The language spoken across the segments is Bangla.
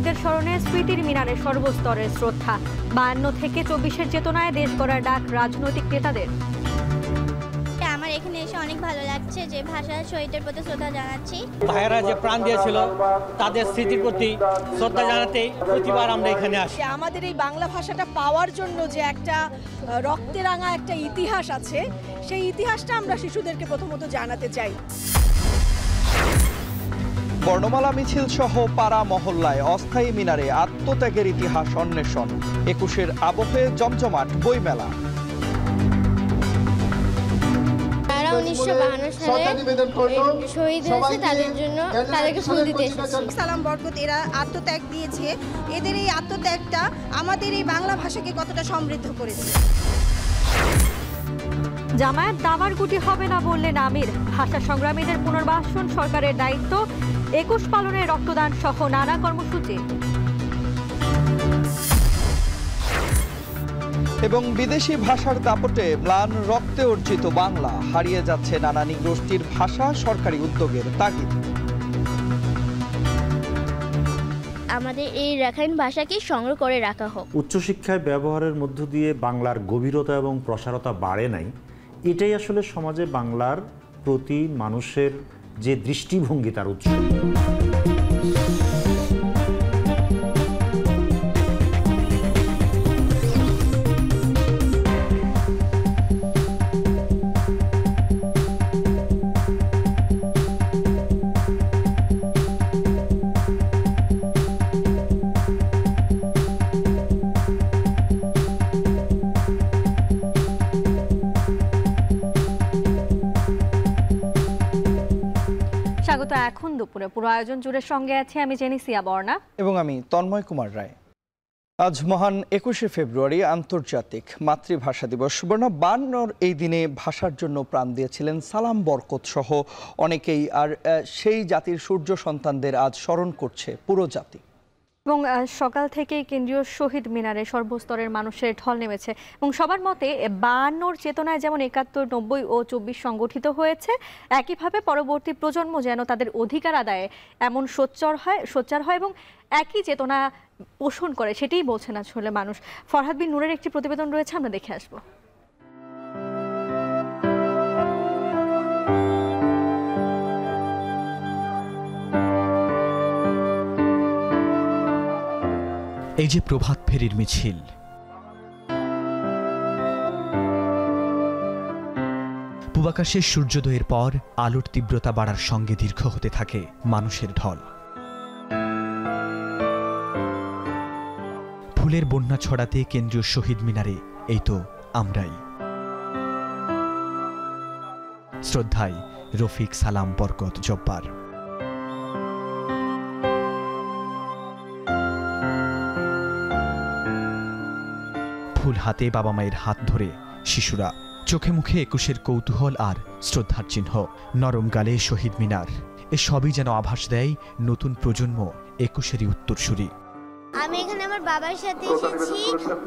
শহীদদের স্মরণে স্মৃতির মিনারে সর্বস্তরের শ্রদ্ধা। 52 থেকে 24-এর চেতনায় দেশ গড়ার ডাক রাজনৈতিক নেতাদের। আমার এখানে এসে অনেক ভালো লাগছে যে ভাষা শহীদদের প্রতি শ্রদ্ধা জানাচ্ছি। ভাইয়েরা যে প্রাণ দিয়েছিল তাদের স্মৃতির প্রতি শ্রদ্ধা জানাতে প্রতিবার আমরা এখানে আসি। আমাদের এই বাংলা ভাষাটা পাওয়ার জন্য যে একটা রক্তে রাঙা একটা ইতিহাস আছে, সেই ইতিহাসটা আমরা শিশুদেরকে প্রথমত জানাতে চাই। বর্ণমালা মিছিল সহ পাড়া মহল্লায় অস্থায়ী মিনারে আত্মত্যাগের ইতিহাস অন্বেষণ। 21-এর আবহে জমজমাট বইমেলা। 1952 সালে শহীদ হয়েছে, তাদের জন্য তাদেরকে ফুল দিতে এসেছি। সালাম বরকত এরা আত্মত্যাগ দিয়েছে, এদের এই আত্মত্যাগটা আমাদের এই বাংলা ভাষাকে কতটা সমৃদ্ধ করেছে। জামায়াত দাবার গুটি হবে না বললেন আমির। ভাষা সংগ্রামীদের পুনর্বাসন সরকারের দায়িত্ব। 21 পালনে রক্তদান সহ নানা কর্মসূচি। এবং বিদেশি ভাষার দাপটে ম্লান রক্তে অর্জিত বাংলা হারিয়ে যাচ্ছে নানা নিগোষ্ঠীর ভাষা, সরকারি উদ্যোগের তাগিদ। আমাদের এই রাখাইন ভাষাকে সংগ্রহ করে রাখা হোক। উচ্চশিক্ষায় ব্যবহারের মধ্য দিয়ে বাংলার গভীরতা এবং প্রসারতা বাড়ে নাই, এটাই আসলে সমাজে বাংলার প্রতি মানুষের যে দৃষ্টিভঙ্গি তার উৎস। স্বাগত এখন দুপুরে। পুরো আয়োজন জুড়ে সঙ্গে আছে আমি জেনিসিয়া বর্ণা এবং আমি তন্ময় কুমার রায়। আজ মহান 21শে ফেব্রুয়ারি আন্তর্জাতিক মাতৃভাষা দিবস। বর্ণা 52 এই দিনে ভাষার জন্য প্রাণ দিয়েছিলেন সালাম বরকত সহ অনেকেই। আর সেই জাতির সূর্য সন্তানদের আজ স্মরণ করছে পুরো জাতি। এবং সকাল থেকেই কেন্দ্রীয় শহীদ মিনারে সর্বস্তরের মানুষের ঢল নেমেছে এবং সবার মতে 52-র চেতনায় যেমন 71, 90 ও 24 সংগঠিত হয়েছে, একইভাবে পরবর্তী প্রজন্ম যেন তাদের অধিকার আদায়ে এমন সোচ্চার হয় এবং একই চেতনা পোষণ করে, সেটাই বলছেন আসলে মানুষ। ফরহাদ বিন নূরের একটি প্রতিবেদন রয়েছে, আমরা দেখে আসবো। এই যে প্রভাত ফেরির মিছিল, পূবাকাশের সূর্যোদয়ের পর আলোর তীব্রতা বাড়ার সঙ্গে দীর্ঘ হতে থাকে মানুষের ঢল। ফুলের বন্যা ছড়াতে কেন্দ্রীয় শহীদ মিনারে এই তো আমরাই। শ্রদ্ধায় রফিক, সালাম, বরকত, জব্বার। ফুল হাতে বাবা মায়ের হাত ধরে শিশুরা, চোখে মুখে 21-এর কৌতূহল আর শ্রদ্ধার চিহ্ন। নরম গালে শহীদ মিনার, এ সবই যেন আভাস দেয় নতুন প্রজন্ম 21-এরই উত্তরসূরি। আমি এখানে আমার বাবার সাথে এসেছি,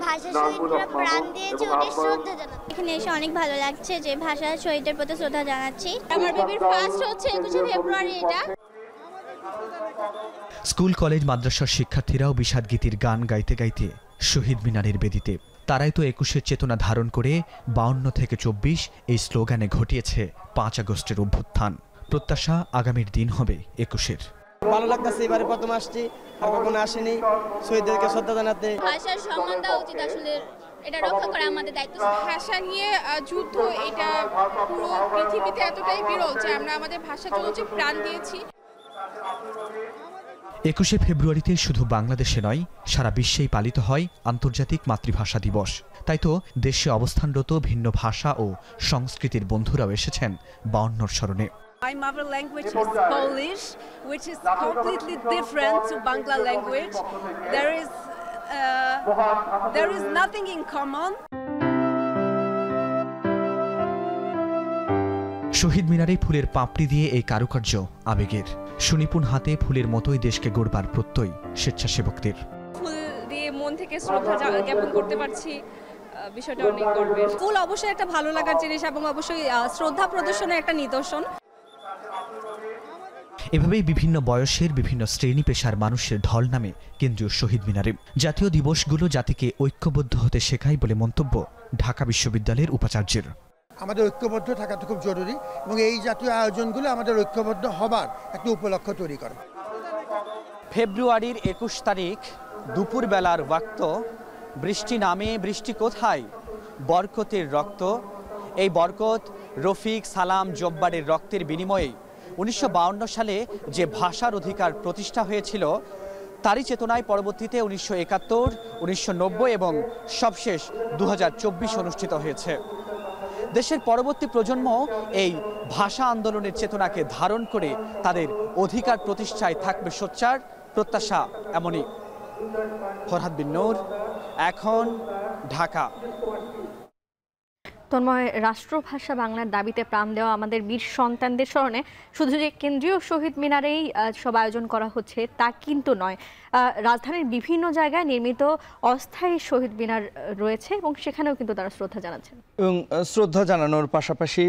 ভাষা শহীদরা প্রাণ দিয়েছে ওদের শ্রদ্ধা জানাতে। এখানে এসে অনেক ভালো লাগছে যে ভাষা শহীদদের প্রতি শ্রদ্ধা জানাচ্ছি। আমার বেবির ফার্স্ট হচ্ছে 21শে ফেব্রুয়ারি। এটা স্কুল, কলেজ, মাদ্রাসার শিক্ষার্থীরাও বিষাদ গীতির গান গাইতে গাইতে শহীদ মিনারের বেদিতে। তারাই তো 21-এর চেতনা ধারণ করে 52 থেকে 24 এই স্লোগানে ঘটিয়েছে 5 আগস্টের অভ্যুত্থান। প্রত্যাশা আগামীর দিন হবে 21-এর। ভালো লাগতেছে, এবারে প্রথম আসছি, আর কখনো আসেনি। শহীদদেরকে শ্রদ্ধা জানাতে। ভাষার সম্মান দেওয়া উচিত, আসলে এটা রক্ষা করা আমাদের দায়িত্ব। ভাষা নিয়ে যুদ্ধ, এটা পুরো পৃথিবীতে এতটাই বিরল যে আমরা আমাদের ভাষার জন্য যে প্রাণ দিয়েছি। 21শে ফেব্রুয়ারিতে শুধু বাংলাদেশে নয়, সারা বিশ্বেই পালিত হয় আন্তর্জাতিক মাতৃভাষা দিবস। তাই তো দেশে অবস্থানরত ভিন্ন ভাষা ও সংস্কৃতির বন্ধুরাও এসেছেন 52-র স্মরণে। My mother language is Polish, which is completely different to Bangla language. There is nothing in common. শহীদ মিনারে ফুলের পাপড়ি দিয়ে এই কারুকার্য আবেগের। সুনিপুণ হাতে ফুলের মতোই দেশকে গড়বার প্রত্যয় স্বেচ্ছাসেবকদের। ফুল দিয়ে মন থেকে শ্রদ্ধা জ্ঞাপন করতে পারছি, বিষয়টা অনেক গর্বের। ফুল অবশ্যই একটা ভালো লাগার জিনিস এবং অবশ্যই শ্রদ্ধা প্রদর্শনের একটা নিদর্শন। এভাবেই বিভিন্ন বয়সের বিভিন্ন শ্রেণী পেশার মানুষের ঢল নামে কেন্দ্রীয় শহীদ মিনারে। জাতীয় দিবসগুলো জাতিকে ঐক্যবদ্ধ হতে শেখায় বলে মন্তব্য ঢাকা বিশ্ববিদ্যালয়ের উপাচার্যের। আমাদের ঐক্যবদ্ধ থাকাটা খুব জরুরি এবং এই জাতীয় আয়োজনগুলো আমাদের ঐক্যবদ্ধ হবার একটা উপলক্ষ তৈরি করে। ফেব্রুয়ারির 21 তারিখ দুপুরবেলার ওয়াক্ত, বৃষ্টি নামে, বৃষ্টি কোথায়? বরকতের রক্ত। এই বরকত রফিক, সালাম, জব্বারের রক্তের বিনিময়ে 1952 সালে যে ভাষার অধিকার প্রতিষ্ঠা হয়েছিল তারই চেতনায় পরবর্তীতে 1971, 1990 এবং সবশেষ 2024 অনুষ্ঠিত হয়েছে। দেশের পরবর্তী প্রজন্ম এই ভাষা আন্দোলনের চেতনাকে ধারণ করে তাদের অধিকার প্রতিষ্ঠায় থাকবে সোচ্চার, প্রত্যাশা এমনই। ফরহাদ বিন নূর, এখন, ঢাকা। তন্ময়, রাষ্ট্রভাষা বাংলার দাবিতে প্রাণ দেওয়া আমাদের বীর সন্তানদের স্মরণে শুধু যে কেন্দ্রীয় শহীদ মিনারেই সব আয়োজন করা হচ্ছে তা কিন্তু নয়। রাজধানীর বিভিন্ন জায়গায় নির্মিত অস্থায়ী শহীদ মিনার রয়েছে এবং সেখানেও কিন্তু তারা শ্রদ্ধা জানাচ্ছেন। এবং শ্রদ্ধা জানানোর পাশাপাশি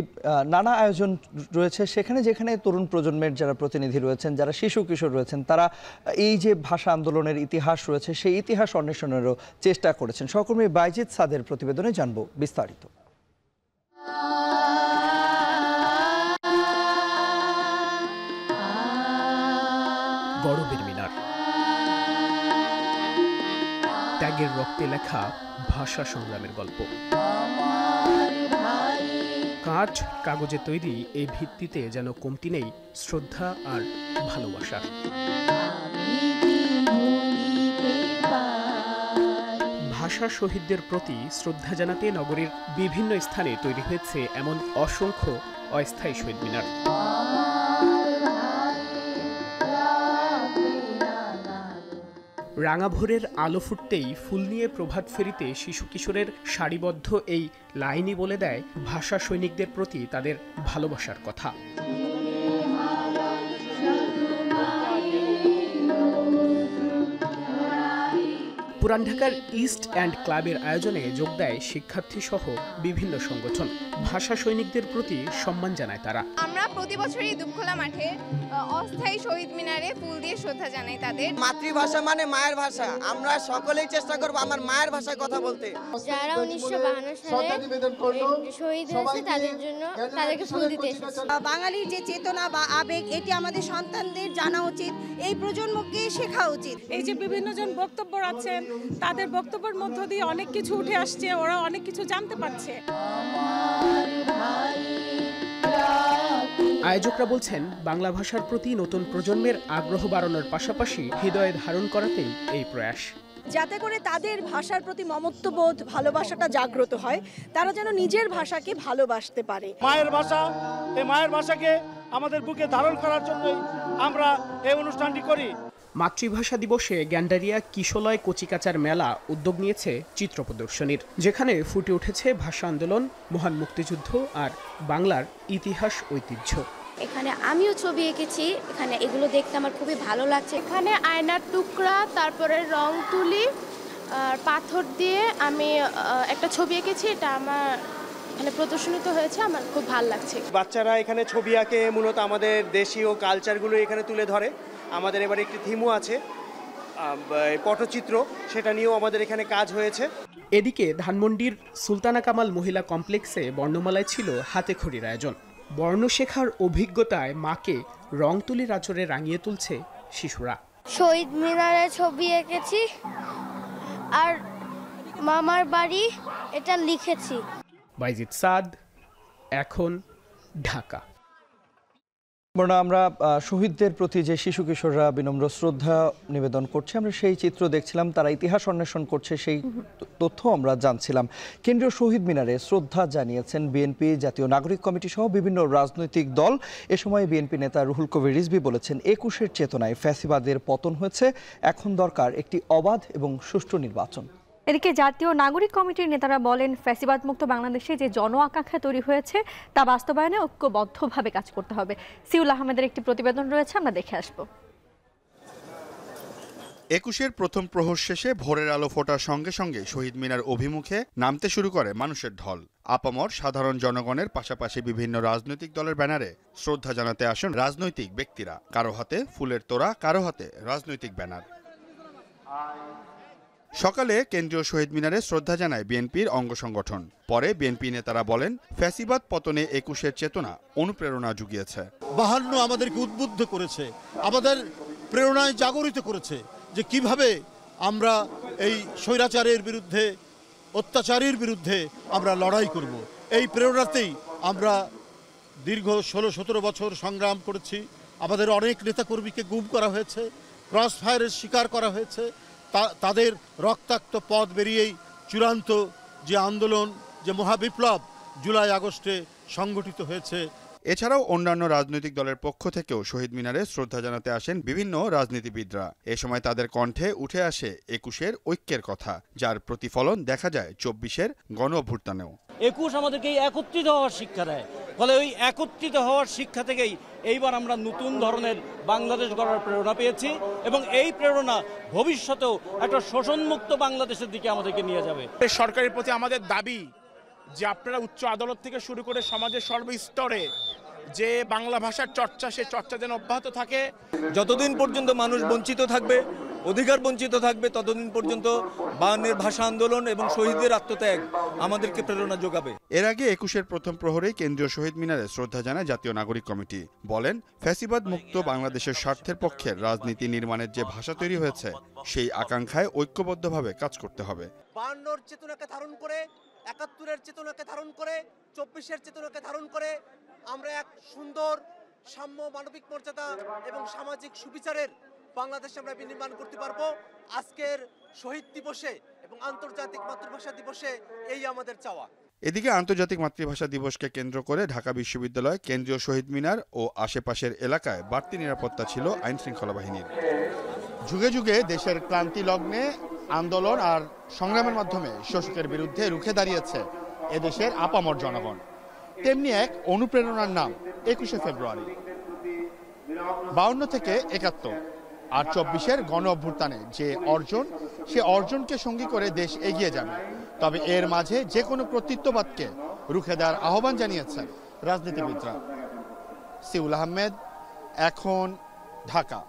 নানা আয়োজন রয়েছে সেখানে, যেখানে তরুণ প্রজন্মের যারা প্রতিনিধি রয়েছেন, যারা শিশু কিশোর রয়েছেন, তারা এই যে ভাষা আন্দোলনের ইতিহাস রয়েছে সেই ইতিহাস অন্বেষণেরও চেষ্টা করেছেন। সহকর্মী বাইজিদ সাদের প্রতিবেদনে জানবো বিস্তারিত। গৌরবের মিনার, ত্যাগের রক্তে লেখা ভাষা সংগ্রামের গল্প। কাঠ কাগজে তৈরি এই ভিত্তিতে যেন কমতি নেই শ্রদ্ধা আর ভালোবাসা। ভাষা শহীদদের প্রতি শ্রদ্ধা জানাতে নগরীর বিভিন্ন স্থানে তৈরি হয়েছে এমন অসংখ্য অস্থায়ী শহীদ মিনার। রাঙাভোরের আলো ফুটতেই ফুল নিয়ে প্রভাত ফেরিতে শিশু কিশোরের সারিবদ্ধ এই লাইনই বলে দেয় ভাষা সৈনিকদের প্রতি তাদের ভালোবাসার কথা। পুরান ঢাকার ইস্ট অ্যান্ড ক্লাবের আয়োজনে যোগ দেয় শিক্ষার্থী সহ বিভিন্ন সংগঠন। ভাষা সৈনিকদের প্রতি সম্মান জানায় তারা। আমরা প্রতি বছরই দুপখোলা মাঠে অস্থায়ী শহীদ মিনারে ফুল দিয়ে শ্রদ্ধা জানাই তাদের। মাতৃভাষা মানে মায়ের ভাষা, আমরা সকলেই চেষ্টা করব আমার মায়ের ভাষায় কথা বলতে। যারা 1952 সালে শহীদ হয়েছে তাদের জন্য তাদেরকে ফুল দিতে এসেছি। বাঙালির যে চেতনা বা আবেগ, এটি আমাদের সন্তানদের জানা উচিত, এই প্রজন্মকে শেখা উচিত। এই যে বিভিন্ন জন বক্তব্য রাখছেন, তাদের বক্তব্যের মধ্য দিয়ে অনেক কিছু উঠে আসছে, ওরা অনেক কিছু জানতে পারছে। আয়োজকরা বলছেন বাংলা ভাষার প্রতি নতুন প্রজন্মের আগ্রহ বাড়ানোর পাশাপাশি হৃদয়ে ধারণ করাতেই এই প্রয়াস, যাতে করে তাদের ভাষার প্রতি মমত্ববোধ, ভালোবাসাটা জাগ্রত হয়, তারা যেন নিজের ভাষাকে ভালোবাসতে পারে। মায়ের ভাষা, এই মায়ের ভাষাকে আমাদের বুকে ধারণ করার জন্যই আমরা এই অনুষ্ঠানটি করি। মাতৃভাষা দিবসে গ্যান্ডারিয়া কিশলয় কচিকাচার মেলা উদ্যোগ নিয়েছে চিত্র প্রদর্শনীর, যেখানে ফুটে উঠেছে ভাষা আন্দোলন, মহান মুক্তিযুদ্ধ আর বাংলার ইতিহাস ঐতিহ্য। এখানে আমিও ছবি এঁকেছি, এখানে এগুলো দেখতে আমার খুবই ভালো লাগছে। এখানে আয়নার টুকরা, তারপরে রং তুলি আর পাথর দিয়ে আমি একটা ছবি এঁকেছি, এটা আমার এখানে প্রদর্শনিত হয়েছে, আমার খুব ভালো লাগছে। বাচ্চারা এখানে ছবি আঁকে, মূলত আমাদের দেশীয় কালচারগুলো এখানে তুলে ধরে। আমাদের এবার একটি থিমও আছে, পটচিত্র, সেটা নিয়েও আমাদের এখানে কাজ হয়েছে। এদিকে ধানমন্ডির সুলতানা কামাল মহিলা কমপ্লেক্সে বর্ণমালায় ছিল হাতে খড়ির আয়োজন। বর্ণ শেখার অভিজ্ঞতায় মাকে রং তুলির আঁচড়ে রাঙিয়ে তুলছে শিশুরা। শহীদ মিনারে ছবি এঁকেছি আর মামার বাড়ি এটা লিখেছি। বাইজিদ সাদ, এখন, ঢাকা। আমরা শহীদদের প্রতি যে শিশু কিশোররা বিনম্র শ্রদ্ধা নিবেদন করছে, আমরা সেই চিত্র দেখছিলাম, তারা ইতিহাস অন্বেষণ করছে, সেই তথ্য আমরা জানছিলাম। কেন্দ্রীয় শহীদ মিনারে শ্রদ্ধা জানিয়েছেন বিএনপি, জাতীয় নাগরিক কমিটি সহ বিভিন্ন রাজনৈতিক দল। এ সময় বিএনপি নেতা রুহুল কবির রিজভী বলেছেন, 21-এর চেতনায় ফ্যাসিবাদের পতন হয়েছে, এখন দরকার একটি অবাধ এবং সুষ্ঠু নির্বাচন। এদিকে জাতীয় নাগরিক কমিটির নেতারা বলেন, ফ্যাসিবাদ মুক্ত বাংলাদেশে যে জন আকাঙ্ক্ষা তৈরি হয়েছে তা বাস্তবায়নে ঐক্যবদ্ধভাবে কাজ করতে হবে। সিউল আহমেদের একটি প্রতিবেদন রয়েছে, আমরা দেখে আসব। একুশের প্রথম প্রহর শেষে ভোরের আলো ফোটার সঙ্গে সঙ্গে শহীদ মিনার অভিমুখে নামতে শুরু করে মানুষের ঢল। আপামর সাধারণ জনগণের পাশাপাশি বিভিন্ন রাজনৈতিক দলের ব্যানারে শ্রদ্ধা জানাতে আসেন রাজনৈতিক ব্যক্তিরা। কারো হাতে ফুলের তোড়া, কারো হাতে রাজনৈতিক ব্যানার। সকালে কেন্দ্রীয় শহীদ মিনারে শ্রদ্ধা জানায় বিএনপির অঙ্গ সংগঠন। পরে বিএনপি নেতারা বলেন, ফ্যাসিবাদ পতনে একুশের চেতনা অনুপ্রেরণা জুগিয়েছে। 52 আমাদেরকে উদ্বুদ্ধ করেছে, আমাদের প্রেরণায় জাগরিত করেছে যে কিভাবে আমরা এই স্বৈরাচারের বিরুদ্ধে, অত্যাচারের বিরুদ্ধে আমরা লড়াই করব। এই প্রেরণাতেই আমরা দীর্ঘ 16-17 বছর সংগ্রাম করেছি। আমাদের অনেক নেতাকর্মীকে গুম করা হয়েছে, ক্রস ফায়ারের শিকার করা হয়েছে। তাদের রক্তাক্ত পথ বেরিয়েই চূড়ান্ত যে আন্দোলন, যে মহাবিপ্লব জুলাই আগস্টে সংগঠিত হয়েছে। এছাড়াও অন্যান্য রাজনৈতিক দলের পক্ষ থেকেও শহীদ মিনারে শ্রদ্ধা জানাতে আসেন বিভিন্ন রাজনীতিবিদরা। এ সময় তাদের কণ্ঠে উঠে আসে একুশের ঐক্যের কথা, যার প্রতিফলন দেখা যায় 24-এর গণ অভ্যুত্থানেও। 21 আমাদেরকে একত্রিত হওয়ার শিক্ষা দেয়, ফলে ওই একত্রিত হওয়ার শিক্ষা থেকেই এইবার আমরা নতুন ধরনের বাংলাদেশ গড়ার প্রেরণা পেয়েছি এবং এই প্রেরণা ভবিষ্যতেও একটা শোষণমুক্ত বাংলাদেশের দিকে আমাদেরকে নিয়ে যাবে। সরকারের প্রতি আমাদের দাবি যে আপনারা উচ্চ আদালত থেকে শুরু করে সমাজের সর্বস্তরে যে বাংলা ভাষার চর্চা, সে চর্চা যেন অব্যাহত থাকে। যতদিন পর্যন্ত মানুষ বঞ্চিত থাকবে, অধিকার বঞ্চিত থাকবে, ততদিন পর্যন্ত 52-এর ভাষা আন্দোলন এবং শহীদদের আত্মত্যাগ আমাদেরকে প্রেরণা যোগাবে। এর আগে 21-এর প্রথম প্রহরেই কেন্দ্রীয় শহীদ মিনারে শ্রদ্ধা জানায় জাতীয় নাগরিক কমিটি। বলেন, ফ্যাসিবাদ মুক্ত বাংলাদেশের স্বার্থের পক্ষে রাজনীতি নির্মাণের যে ভাষা তৈরি হয়েছে, সেই আকাঙ্ক্ষায় ঐক্যবদ্ধভাবে কাজ করতে হবে। 52-র চেতনাকে ধারণ করে, 71-এর চেতনাকে ধারণ করে, 24-এর চেতনাকে ধারণ করে আমরা এক সুন্দর সাম্য, মানবিক মর্যাদা এবং সামাজিক সুবিচারের বাংলাদেশ আমরা বিনির্মাণ করতে পারবো। আজকের শহীদ দিবসে এবং আন্তর্জাতিক মাতৃভাষা দিবসে এই আমাদের চাওয়া। এদিকে আন্তর্জাতিক মাতৃভাষা দিবসকে কেন্দ্র করে ঢাকা বিশ্ববিদ্যালয়, কেন্দ্রীয় শহীদ মিনার ও আশেপাশের এলাকায় বাড়তি নিরাপত্তা ছিল আইন শৃঙ্খলা বাহিনীর। যুগে যুগে দেশের ক্রান্তি লগ্নে আন্দোলন আর সংগ্রামের মাধ্যমে শোষকের বিরুদ্ধে রুখে দাঁড়িয়েছে এদেশের আপামর জনগণ। তেমনি এক অনুপ্রেরণার নাম 21শে ফেব্রুয়ারি। 52 থেকে 71 আর 24-এর গণ অভ্যুত্থানে যে অর্জন, সে অর্জনকে সঙ্গী করে দেশ এগিয়ে যাবে। তবে এর মাঝে যে কোনো কর্তৃত্ববাদকে রুখে দেওয়ার আহ্বান জানিয়েছেন রাজনীতিবিদরা। সিউল আহমেদ, এখন, ঢাকা।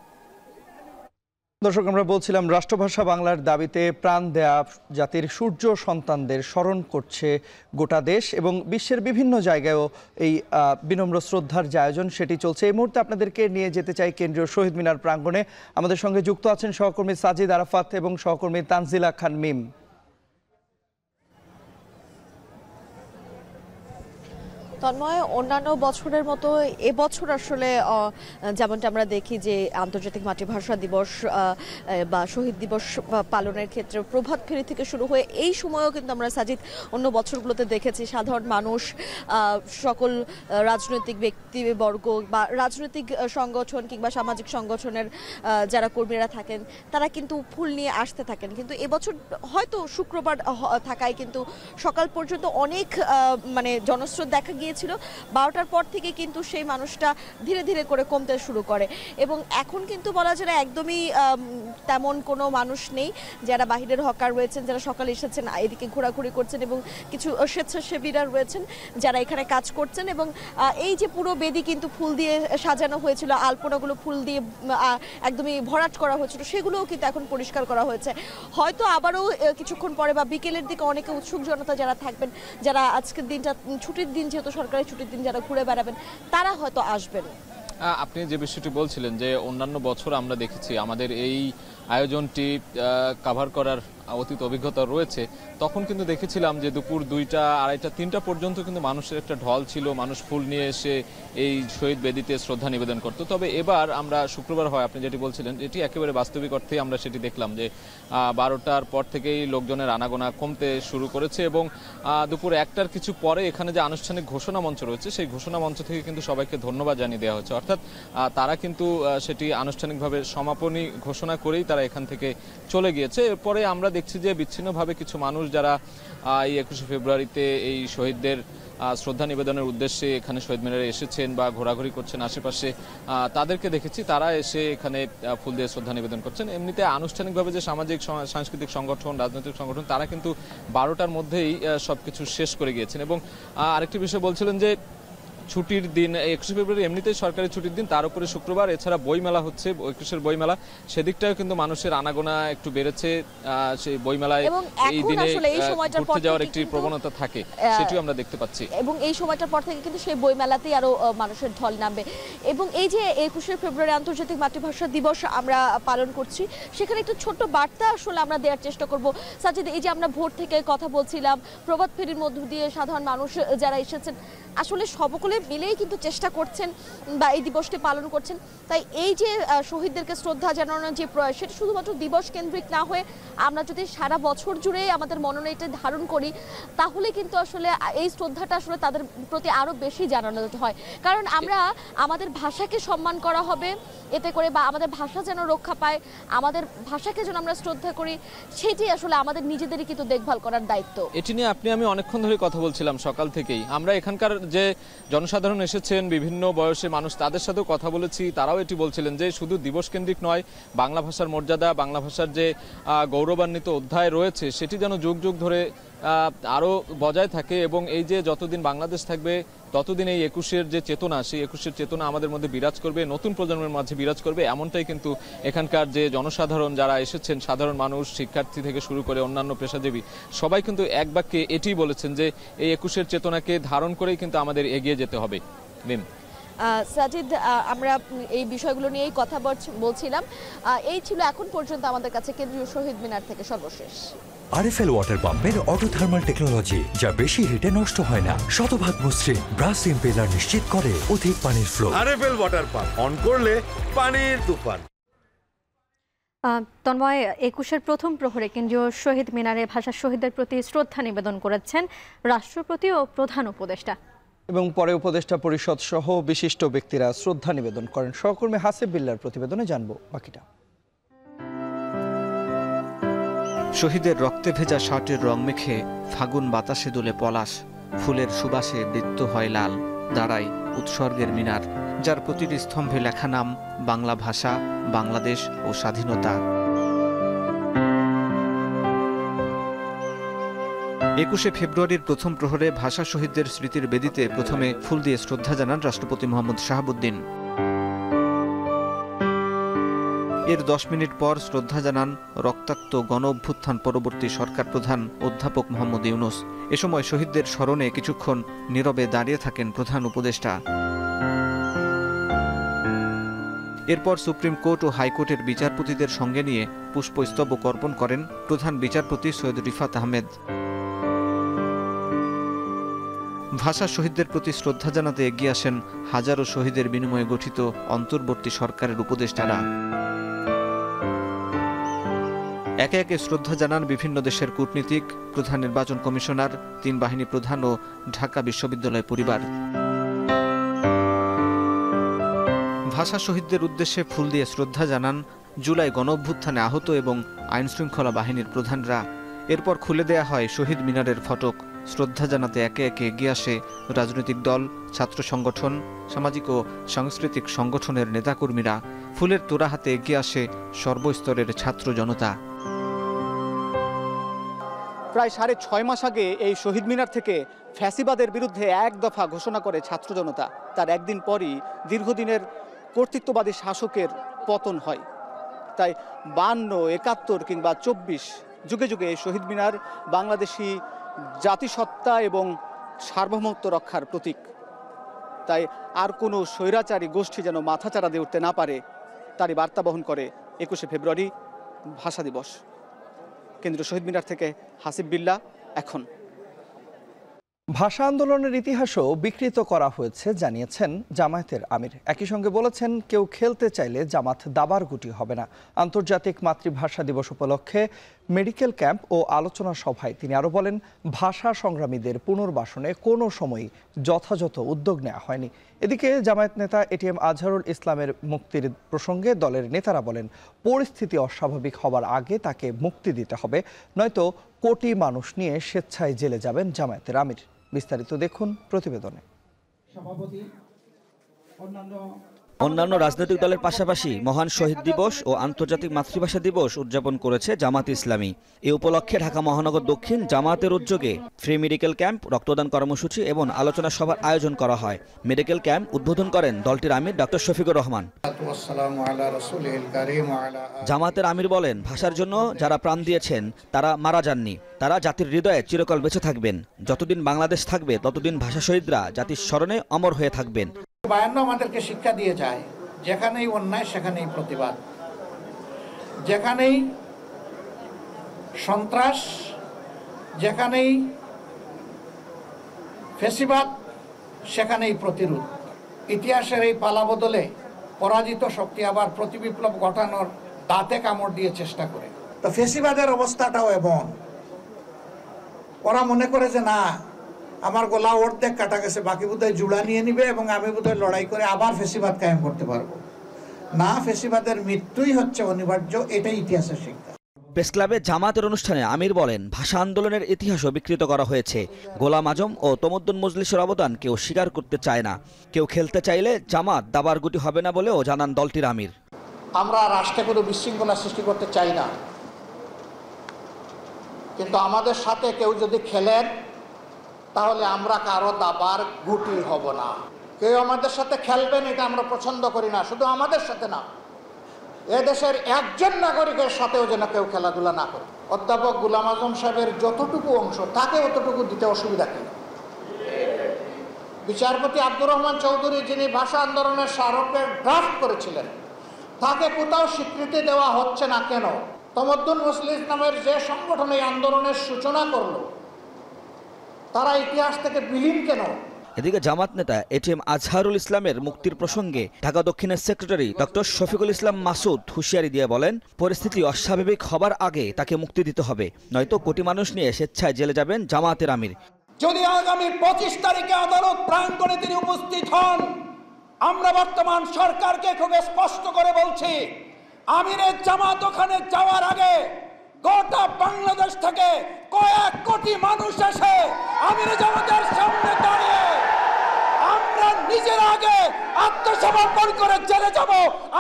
দর্শক, আমরা বলছিলাম রাষ্ট্রভাষা বাংলার দাবিতে প্রাণ দেয়া জাতির সূর্য সন্তানদের স্মরণ করছে গোটা দেশ এবং বিশ্বের বিভিন্ন জায়গায়ও এই বিনম্র শ্রদ্ধার যে আয়োজন, সেটি চলছে। এই মুহূর্তে আপনাদেরকে নিয়ে যেতে চাই কেন্দ্রীয় শহীদ মিনার প্রাঙ্গণে। আমাদের সঙ্গে যুক্ত আছেন সহকর্মী সাজিদ আরাফাত এবং সহকর্মী তানজিলা খান মিম। তন্ময়, অন্যান্য বছরের মতো এবছর আসলে যেমনটা আমরা দেখি যে আন্তর্জাতিক মাতৃভাষা দিবস বা শহীদ দিবস পালনের ক্ষেত্রে প্রভাত ফেরি থেকে শুরু হয়ে এই সময়ও কিন্তু আমরা সাজিদ অন্য বছরগুলোতে দেখেছি সাধারণ মানুষ, সকল রাজনৈতিক ব্যক্তিবর্গ বা রাজনৈতিক সংগঠন কিংবা সামাজিক সংগঠনের যারা কর্মীরা থাকেন, তারা কিন্তু ফুল নিয়ে আসতে থাকেন। কিন্তু এবছর হয়তো শুক্রবার থাকায় কিন্তু সকাল পর্যন্ত অনেক জনস্রোত দেখা গিয়ে ছিল। 12টার পর থেকে কিন্তু সেই মানুষটা ধীরে ধীরে করে কমতে শুরু করে এবং এখন কিন্তু বলা যায় একদমই তেমন কোনো মানুষ নেই। যারা বাহিরের হকার রয়েছেন, যারা সকালে এসেছেন, এদিকে ঘোরাঘুরি করছেন এবং কিছু স্বেচ্ছাসেবীরা রয়েছেন যারা এখানে কাজ করছেন এবং এই যে পুরো বেদি কিন্তু ফুল দিয়ে সাজানো হয়েছিল, আলপনাগুলো ফুল দিয়ে একদমই ভরাট করা হয়েছিল, সেগুলোও কিন্তু এখন পরিষ্কার করা হয়েছে। হয়তো আবারও কিছুক্ষণ পরে বা বিকেলের দিকে অনেকে উৎসুক জনতা যারা থাকবেন, যারা আজকের দিনটা ছুটির দিন, যেহেতু সরকারি ছুটির দিন, যারা ঘুরে বেড়াবেন, তারা হয়তো আসবেন। আপনি যে বিষয়টি বলছিলেন যে অন্যান্য বছর আমরা দেখেছি আমাদের এই আয়োজনটি কভার করার অতীত অভিজ্ঞতা রয়েছে, তখন কিন্তু দেখেছিলাম যে দুপুর 2টা, 2:30, 3টা পর্যন্ত কিন্তু মানুষের একটা ঢল ছিল, মানুষ ফুল নিয়ে এসে এই শহীদ বেদিতে শ্রদ্ধা নিবেদন করতো। তবে এবার আমরা শুক্রবার হয় আপনি যেটি বলছিলেন, এটি একেবারে বাস্তবিক অর্থেই আমরা সেটি দেখলাম যে 12টার পর থেকেই লোকজনের আনাগোনা কমতে শুরু করেছে এবং দুপুর 1টার কিছু পরে এখানে যে আনুষ্ঠানিক ঘোষণা মঞ্চ রয়েছে, সেই ঘোষণা মঞ্চ থেকে কিন্তু সবাইকে ধন্যবাদ জানিয়ে দেওয়া হচ্ছে। অর্থাৎ তারা কিন্তু সেটি আনুষ্ঠানিকভাবে সমাপনী ঘোষণা করেই তারা এখান থেকে চলে গিয়েছে। এরপরে আমরা দেখছি যে বিচ্ছিন্নভাবে কিছু মানুষ যারা এই 21শে ফেব্রুয়ারিতে এই শহীদদের শ্রদ্ধা নিবেদনের উদ্দেশ্যে এখানে শহীদ মিনারে এসেছেন বা ঘোরাঘুরি করছেন আশেপাশে, তাদেরকে দেখেছি তারা এসে এখানে ফুল দিয়ে শ্রদ্ধা নিবেদন করছেন। এমনিতে আনুষ্ঠানিকভাবে যে সামাজিক সাংস্কৃতিক সংগঠন, রাজনৈতিক সংগঠন, তারা কিন্তু 12টার মধ্যেই সবকিছু শেষ করে গিয়েছেন। এবং আরেকটি বিষয় বলছিলেন যে ছুটির দিন 21শে ফেব্রুয়ারি এমনিতেই সরকারি ছুটির দিন, তার উপরে শুক্রবার, এছাড়া বইমেলা হচ্ছে, 21এর বইমেলা, সেদিকটাও কিন্তু মানুষের আনাগোনা একটু বেড়েছে। সেই বইমেলায় এই দিনে ঘুরতে যাওয়ার একটি প্রবণতা থাকে, সেটিও আমরা দেখতে পাচ্ছি। এবং এই সময়টার পর থেকে কিন্তু সেই বইমেলাতেই আরো মানুষের ঢল নামবে। এবং এই যে 21শে ফেব্রুয়ারি আন্তর্জাতিক মাতৃভাষা দিবস আমরা পালন করছি, সেখানে একটু ছোট্ট বার্তা আসলে আমরা দেওয়ার চেষ্টা করব। সাজিদ, এই যে আমরা ভোর থেকে কথা বলছিলাম, প্রভাত ফেরির মধ্য দিয়ে সাধারণ মানুষ যারা এসেছেন আসলে সকলে মিলেই কিন্তু চেষ্টা করছেন বা এই দিবসটি পালন করছেন। তাই এই যে শহীদদেরকে শ্রদ্ধা জানানোর যে প্রয়াস, সেটা শুধুমাত্র দিবস কেন্দ্রিক না হয়ে আমরা যদি সারা বছর জুড়ে আমাদের মননে এটা ধারণ করি, তাহলে কিন্তু আসলে এই শ্রদ্ধাটা আসলে তাদের প্রতি আরো বেশি জানানো হয়। কারণ আমরা আমাদের ভাষাকে সম্মান করা হবে এতে করে, বা আমাদের ভাষা যেন রক্ষা পায়, আমাদের ভাষাকে যেন আমরা শ্রদ্ধা করি, সেটি আসলে আমাদের নিজেদেরই কিন্তু দেখভাল করার দায়িত্ব। এটি নিয়ে আমি অনেকক্ষণ ধরে কথা বলছিলাম সকাল থেকেই। আমরা এখানকার যে জনসাধারণ এসেছেন, বিভিন্ন বয়সের মানুষ, তাদের সাথেও কথা বলেছি। তারাও এটি বলছিলেন যে শুধু দিবস কেন্দ্রিক নয়, বাংলা ভাষার মর্যাদা, বাংলা ভাষার যে গৌরবান্বিত অধ্যায় রয়েছে, সেটি যেন যুগ যুগ ধরে আরও বজায় থাকে। এবং এই যে যতদিন বাংলাদেশ থাকবে ততদিন এই 21এর যে চেতনা, সেই 21এর চেতনা আমাদের মধ্যে বিরাজ করবে, নতুন প্রজন্মের মাঝে বিরাজ করবে। এমনটাই কিন্তু এখানকার যে জনসাধারণ যারা এসেছেন, সাধারণ মানুষ, শিক্ষার্থী থেকে শুরু করে অন্যান্য পেশাজীবী, সবাই কিন্তু এক বাক্যে এটি বলেছেন যে এই 21এর চেতনাকে ধারণ করেই কিন্তু আমাদের এগিয়ে যেতে হবে। সাজিদ, আমরা এই বিষয়গুলো নিয়েই কথা বলছিলাম। এই ছিল এখন পর্যন্ত আমাদের কাছে কেন্দ্রীয় শহীদ মিনার থেকে সর্বশেষ। আরএফএল ওয়াটার পাম্পের অটো থার্মাল টেকনোলজি, যা বেশি হিটে নষ্ট হয় না, শতভাগ মসৃণ, ব্রাশ ইম্পেলার নিশ্চিত করে অধিক পানির flow. RFL water pump on করলে পানির তুফান। তন্ময়, 21এর প্রথম প্রহরে কেন্দ্রীয় শহীদ মিনারে ভাষা শহীদদের প্রতি শ্রদ্ধা নিবেদন করেছেন রাষ্ট্রপতি ও প্রধান উপদেষ্টা। এবং পরে উপদেষ্টা পরিষদ সহ বিশিষ্ট ব্যক্তিরা শ্রদ্ধা নিবেদন করেন। সহকর্মী হাসিব বিল্লার প্রতিবেদনে জানবো বাকিটা। শহীদের রক্তে ভেজা শার্টের রং মেখে ফাগুন বাতাসে দোলে পলাশ, ফুলের সুবাসে বৃত্ত হয় লাল, দাঁড়ায় উৎসর্গের মিনার, যার প্রতিটি স্তম্ভে লেখা নাম বাংলা ভাষা, বাংলাদেশ ও স্বাধীনতা। 21শে ফেব্রুয়ারির প্রথম প্রহরে ভাষা শহীদদের স্মৃতির বেদিতে প্রথমে ফুল দিয়ে শ্রদ্ধা জানান রাষ্ট্রপতি মোহাম্মদ শাহাবুদ্দিন। এর 10 মিনিট পর শ্রদ্ধা জানান রক্তাক্ত গণ অভ্যুত্থান পরবর্তী সরকার প্রধান অধ্যাপক মোহাম্মদ ইউনূস। এ সময় শহীদদের স্মরণে কিছুক্ষণ নীরবে দাঁড়িয়ে থাকেন প্রধান উপদেষ্টা। এরপর সুপ্রিম কোর্ট ও হাইকোর্টের বিচারপতিদের সঙ্গে নিয়ে পুষ্পস্তবক অর্পণ করেন প্রধান বিচারপতি সৈয়দ রিফাত আহমেদ। ভাষা শহীদদের প্রতি শ্রদ্ধা জানাতে এগিয়ে আসেন হাজারো শহীদের বিনিময়ে গঠিত অন্তর্বর্তী সরকারের উপদেষ্টারা। একে একে শ্রদ্ধা জানান বিভিন্ন দেশের কূটনীতিক, প্রধান নির্বাচন কমিশনার, 3 বাহিনী প্রধান ও ঢাকা বিশ্ববিদ্যালয় পরিবার। ভাষা শহীদদের উদ্দেশ্যে ফুল দিয়ে শ্রদ্ধা জানান জুলাই গণঅভ্যুত্থানে আহত এবং আইনশৃঙ্খলা বাহিনীর প্রধানরা। এরপর খুলে দেয়া হয় শহীদ মিনারের ফটক। শ্রদ্ধা জানাতে একে একে এগিয়ে আসে রাজনৈতিক দল, ছাত্র সংগঠন, সামাজিক ও সাংস্কৃতিক সংগঠনের নেতাকর্মীরা। ফুলের তোড়া হাতে এগিয়ে আসে সর্বস্তরের ছাত্র জনতা। প্রায় 6.5 মাস আগে এই শহীদ মিনার থেকে ফ্যাসিবাদের বিরুদ্ধে এক দফা ঘোষণা করে ছাত্র জনতা। তার একদিন পরই দীর্ঘদিনের কর্তৃত্ববাদী শাসকের পতন হয়। তাই 52, 71 কিংবা 24 যুগে যুগে এই শহীদ মিনার বাংলাদেশি জাতিসত্তা এবং সার্বভৌমত্ব রক্ষার প্রতীক। তাই আর কোনো স্বৈরাচারী গোষ্ঠী যেন মাথাচাড়া দিয়ে উঠতে না পারে, তারই বার্তা বহন করে 21শে ফেব্রুয়ারি ভাষা দিবস। কেন্দ্রীয় শহীদ মিনার থেকে হাসিব বিল্লাহ, এখন। ভাষা আন্দোলনের ইতিহাসও বিকৃত করা হয়েছে জানিয়েছেন জামায়াতের আমির। একই সঙ্গে বলেছেন, কেউ খেলতে চাইলে জামাত দাবার গুটি হবে না। আন্তর্জাতিক মাতৃভাষা দিবস উপলক্ষে মেডিকেল ক্যাম্প ও আলোচনা সভায় তিনি আরও বলেন, ভাষা সংগ্রামীদের পুনর্বাসনে কোনো সময়ই যথাযথ উদ্যোগ নেওয়া হয়নি। এদিকে জামায়াত নেতা এটিএম আজহারুল ইসলামের মুক্তির প্রসঙ্গে দলের নেতারা বলেন, পরিস্থিতি অস্বাভাবিক হবার আগে তাকে মুক্তি দিতে হবে, নয়তো কোটি মানুষ নিয়ে স্বেচ্ছায় জেলে যাবেন জামায়াতের আমির। বিস্তারিত দেখুন প্রতিবেদনে। অন্যান্য রাজনৈতিক দলের পাশাপাশি মহান শহীদ দিবস ও আন্তর্জাতিক মাতৃভাষা দিবস উদযাপন করেছে জামাত ইসলামী। এ উপলক্ষে ঢাকা মহানগর দক্ষিণ জামায়াতের উদ্যোগে ফ্রি মেডিকেল ক্যাম্প, রক্তদান কর্মসূচি এবং আলোচনা সভার আয়োজন করা হয়। মেডিকেল ক্যাম্প উদ্বোধন করেন দলটির আমির ডক্টর শফিকুর রহমান। জামায়াতের আমির বলেন, ভাষার জন্য যারা প্রাণ দিয়েছেন তারা মারা যাননি, তারা জাতির হৃদয়ে চিরকাল বেঁচে থাকবেন। যতদিন বাংলাদেশ থাকবে ততদিন ভাষা শহীদরা জাতির স্মরণে অমর হয়ে থাকবেন। 52 আমাদেরকে শিক্ষা দিয়ে যায়, যেখানেই অন্যায় সেখানেই প্রতিবাদ, যেখানেই সন্ত্রাস, যেখানেই ফ্যাসিবাদ সেখানেই প্রতিরোধ। ইতিহাসের এই পালা বদলে পরাজিত শক্তি আবার প্রতিবিপ্লব ঘটানোর দাঁতে কামড় দিয়ে চেষ্টা করে। তো ফ্যাসিবাদের অবস্থাটাও এমন, ওরা মনে করে যে না, আমার গলা অর্ধেক কাটা গেছে, বাকি বোধহয় জুড়া নিয়ে নিবে এবং আমি বোধহয় লড়াই করে আবার ফেসিবাদ কায়েম করতে পারবো না। ফেসিবাদের মৃত্যুই হচ্ছে অনিবার্য, এটাই ইতিহাসের শিক্ষা। প্রেস ক্লাবে জামাতের অনুষ্ঠানে আমির বলেন, ভাষা আন্দোলনের ইতিহাসও বিকৃত করা হয়েছে। গোলাম আজম ও তমদ্দুন মজলিসের অবদান কেউ স্বীকার করতে চায় না। কেউ খেলতে চাইলে জামাত দাবার গুটি হবে না বলেও জানান দলটির আমির। আমরা রাষ্ট্রে কোনো বিশৃঙ্খলা সৃষ্টি করতে চাই না, কিন্তু আমাদের সাথে কেউ যদি খেলেন তাহলে আমরা কারো দাবার গুটি হব না। কেউ আমাদের সাথে খেলবেন এটা আমরা পছন্দ করি না। শুধু আমাদের সাথে না, এদেশের একজন নাগরিকের সাথেও যেন কেউ খেলাধুলা না করে। অধ্যাপক গোলাম আজম সাহেবের যতটুকু অংশ তাকে অতটুকু দিতে অসুবিধা কি? বিচারপতি আব্দুর রহমান চৌধুরী, যিনি ভাষা আন্দোলনের স্মারকের ড্রাফট করেছিলেন, তাকে কোথাও স্বীকৃতি দেওয়া হচ্ছে না কেন? তমদ্দুন মজলিস নামের যে সংগঠন এই আন্দোলনের সূচনা করলো, তারা ইতিহাস থেকে বিলীন কেন? এদিকে জামাত নেতা এটিএম আজহারুল ইসলামের মুক্তির প্রসঙ্গে ঢাকা দক্ষিণের সেক্রেটারি ডক্টর শফিকুল ইসলাম মাসুদ হুঁশিয়ারি দিয়ে বলেন, পরিস্থিতি অস্বাভাবিক হবার আগে তাকে মুক্তি দিতে হবে, নয়তো কোটি মানুষ নিয়ে স্বেচ্ছায় জেলে যাবেন জামাতের আমির। যদি আগামী 25 তারিখে আদালত প্রাঙ্গণে তিনি উপস্থিত হন, আমরা বর্তমান সরকারকে খুব স্পষ্ট করে বলছি, আমিরের জামাত ওখানে যাওয়ার আগে গোটা বাংলাদেশ থেকে কয়েক কোটি মানুষ এসে আমির জামাতের সামনে দাঁড়িয়ে আমরা নিজের আগে আত্মসমর্পণ করে জেলে যাব।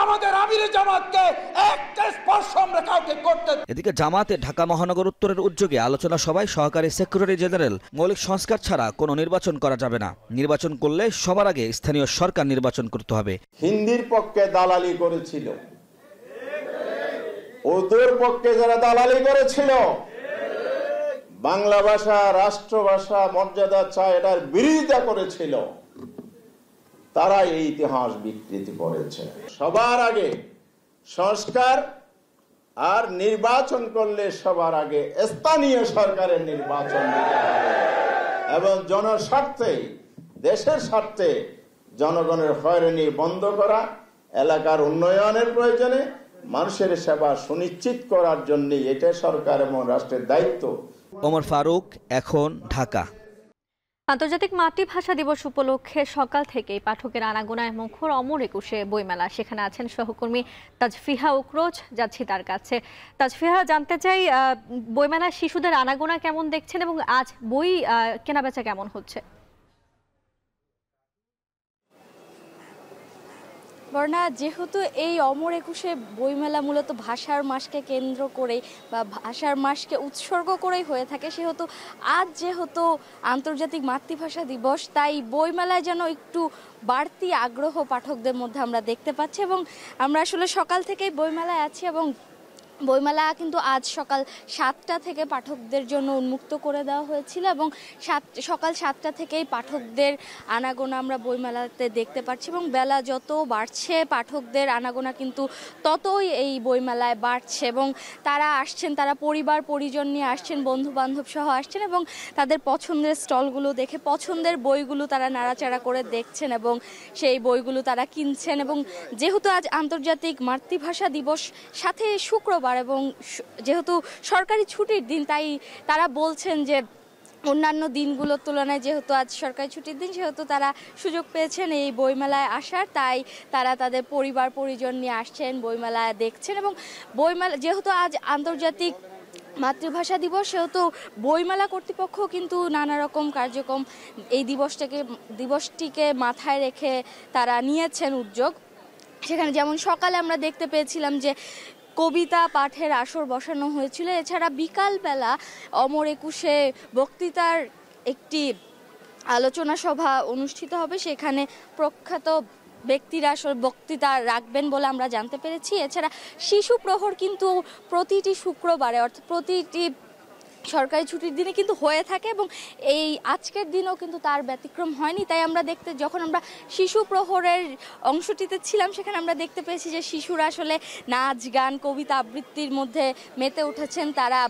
আমাদের আমির জামাতকে একটা স্পর্শ আমরা কাউকে করতে। এদিকে জামাতে ঢাকা মহানগর উত্তরের উদ্যোগে আলোচনা সভায় সহকারী সেক্রেটারি জেনারেল, মৌলিক সংস্কার ছাড়া কোনো নির্বাচন করা যাবে না। নির্বাচন করলে সবার আগে স্থানীয় সরকার নির্বাচন করতে হবে। হিন্দির পক্ষে দালালি করেছিল, উর্দুর পক্ষে যারা দালালি করেছিল, বাংলা ভাষা রাষ্ট্রভাষা মর্যাদা চায় এটার বিরোধিতা করেছিল, তারা এই ইতিহাস বিকৃতি করেছে। সবার আগে সংস্কার, আর নির্বাচন করলে সবার আগে স্থানীয় সরকারের নির্বাচন দিতে হবে এবং জনস্বার্থে, দেশের স্বার্থে জনগণের হয়রানি বন্ধ করা, এলাকার উন্নয়নের প্রয়োজনে মানুষের সেবা সুনিশ্চিত করার জন্য এটা সরকার এবং রাষ্ট্রের দায়িত্ব। ওমর ফারুক, এখন, ঢাকা। আন্তর্জাতিক মাতৃভাষা দিবস উপলক্ষে সকাল থেকেই পাঠকের আনাগোনায় মুখর অমর একুশে বইমেলা। সেখানে আছেন সহকর্মী তাজফিহা উকরোজ, যাচ্ছি তার কাছে। তাজফিহা, জানতে চাই বইমেলায় শিশুদের আনাগোনা কেমন দেখছেন এবং আজ বই কেনাবেচা কেমন হচ্ছে? বর্ণা, যেহেতু এই অমর একুশে বইমেলা মূলত ভাষার মাসকে কেন্দ্র করে বা ভাষার মাসকে উৎসর্গ করেই হয়ে থাকে, সেহেতু আজ যেহেতু আন্তর্জাতিক মাতৃভাষা দিবস, তাই বইমেলায় যেন একটু বাড়তি আগ্রহ পাঠকদের মধ্যে আমরা দেখতে পাচ্ছি। এবং আমরা আসলে সকাল থেকেই বইমেলায় আছি এবং বইমেলা কিন্তু আজ সকাল 7টা থেকে পাঠকদের জন্য উন্মুক্ত করে দেওয়া হয়েছিল এবং সকাল 7টা থেকেই পাঠকদের আনাগোনা আমরা বইমেলাতে দেখতে পাচ্ছি এবং বেলা যত বাড়ছে পাঠকদের আনাগোনা কিন্তু ততই এই বইমেলায় বাড়ছে এবং তারা আসছেন, তারা পরিবার পরিজন নিয়ে আসছেন, বন্ধু বান্ধব সহ আসছেন এবং তাদের পছন্দের স্টলগুলো দেখে পছন্দের বইগুলো তারা নাড়াচাড়া করে দেখছেন এবং সেই বইগুলো তারা কিনছেন। এবং যেহেতু আজ আন্তর্জাতিক মাতৃভাষা দিবস, সাথে শুক্রবার এবং যেহেতু সরকারি ছুটির দিন, তাই তারা বলছেন যে অন্যান্য দিনগুলোর তুলনায় যেহেতু আজ সরকারি ছুটির দিন সেহেতু তারা সুযোগ পেয়েছেন এই বইমেলায় আসার, তাই তারা তাদের পরিবার পরিজন নিয়ে আসছেন, বইমেলায় দেখছেন। এবং বইমেলা যেহেতু আজ আন্তর্জাতিক মাতৃভাষা দিবস সেহেতু বইমেলা কর্তৃপক্ষ কিন্তু নানা রকম কার্যক্রম এই দিবসটিকে মাথায় রেখে তারা নিয়েছেন উদ্যোগ। সেখানে যেমন সকালে আমরা দেখতে পেয়েছিলাম যে কবিতা পাঠের আসর বসানো হয়েছিল, এছাড়া বিকালবেলা অমর একুশে বক্তৃতার একটি আলোচনা সভা অনুষ্ঠিত হবে, সেখানে প্রখ্যাত ব্যক্তিরা আসলে বক্তৃতা রাখবেন বলে আমরা জানতে পেরেছি। এছাড়া শিশু প্রহর কিন্তু প্রতিটি শুক্রবারে অর্থাৎ প্রতিটি সরকারি ছুটির দিনে কিন্তু হয়ে থাকে এবং এই আজকের দিনও কিন্তু তার ব্যতিক্রম হয়নি। তাই আমরা যখন আমরা শিশু প্রহরের অংশটিতে ছিলাম সেখানে আমরা দেখতে পেয়েছি যে শিশুরা আসলে নাচ গান কবিতা আবৃত্তির মধ্যে মেতে উঠেছেন, তারা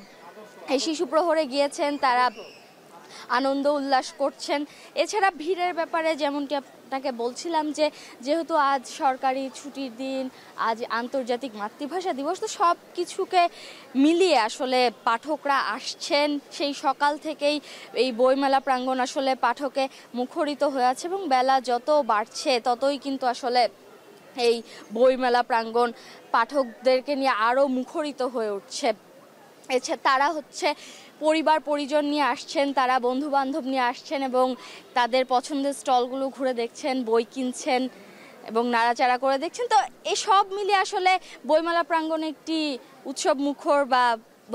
এই শিশু প্রহরে গিয়েছেন, তারা আনন্দ উল্লাস করছেন। এছাড়া ভিড়ের ব্যাপারে যেমনটি আপনাকে বলছিলাম যে যেহেতু আজ সরকারি ছুটির দিন, আজ আন্তর্জাতিক মাতৃভাষা দিবস, তো সব কিছুকে মিলিয়ে আসলে পাঠকরা আসছেন সেই সকাল থেকেই এই বইমেলা প্রাঙ্গণ আসলে পাঠকে মুখরিত হয়ে আছে এবং বেলা যত বাড়ছে ততই কিন্তু আসলে এই বইমেলা প্রাঙ্গণ পাঠকদেরকে নিয়ে আরও মুখরিত হয়ে উঠছে। এছাড়া তারা পরিবার পরিজন নিয়ে আসছেন, তারা বন্ধু বান্ধব নিয়ে আসছেন এবং তাদের পছন্দের স্টলগুলো ঘুরে দেখছেন, বই কিনছেন এবং নাড়াচাড়া করে দেখছেন। তো এই সব মিলিয়ে আসলে বইমেলা প্রাঙ্গণ একটি উৎসব মুখর, বা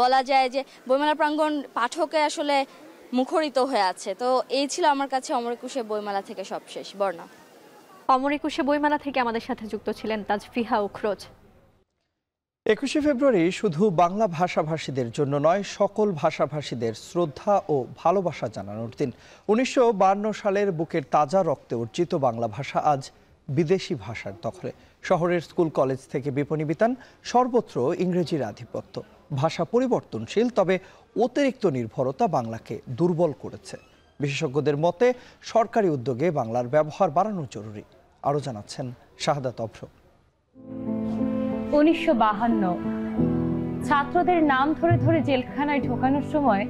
বলা যায় যে বইমেলা প্রাঙ্গণ পাঠকে আসলে মুখরিত হয়ে আছে। তো এই ছিল আমার কাছে অমর একুশে বইমেলা থেকে সবশেষ বর্ণনা। অমর একুশে বইমেলা থেকে আমাদের সাথে যুক্ত ছিলেন তাজফিহা উখরোজ। 21শে ফেব্রুয়ারি শুধু বাংলা ভাষাভাষীদের জন্য নয়, সকল ভাষাভাষীদের শ্রদ্ধা ও ভালোবাসা জানানোর দিন। 1952 সালের বুকের তাজা রক্তে অর্জিত বাংলা ভাষা আজ বিদেশি ভাষার দখলে। শহরের স্কুল কলেজ থেকে বিপণী বিতান সর্বত্র ইংরেজির আধিপত্য। ভাষা পরিবর্তনশীল, তবে অতিরিক্ত নির্ভরতা বাংলাকে দুর্বল করেছে। বিশেষজ্ঞদের মতে সরকারি উদ্যোগে বাংলার ব্যবহার বাড়ানো জরুরি। আরও জানাচ্ছেন শাহাদাত অভ্র। 1952 ছাত্রদের নাম ধরে ধরে জেলখানায় ঢোকানোর সময়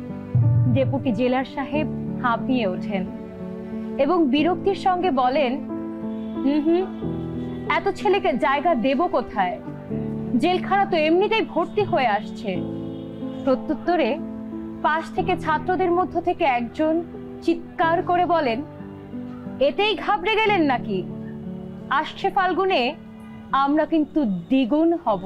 ডেপুটি জেলার সাহেব হাঁপিয়ে ওঠেন এবং বিরক্তির সঙ্গে বলেন, এত ছেলেকে জায়গা দেব কোথায়? জেলখানা তো এমনিতেই ভর্তি হয়ে আসছে। প্রত্যুত্তরে পাশ থেকে ছাত্রদের মধ্য থেকে একজন চিৎকার করে বলেন, এতেই ঘাবড়ে গেলেন নাকি? আসছে ফাল্গুনে আমরা কিন্তু দ্বিগুণ হব।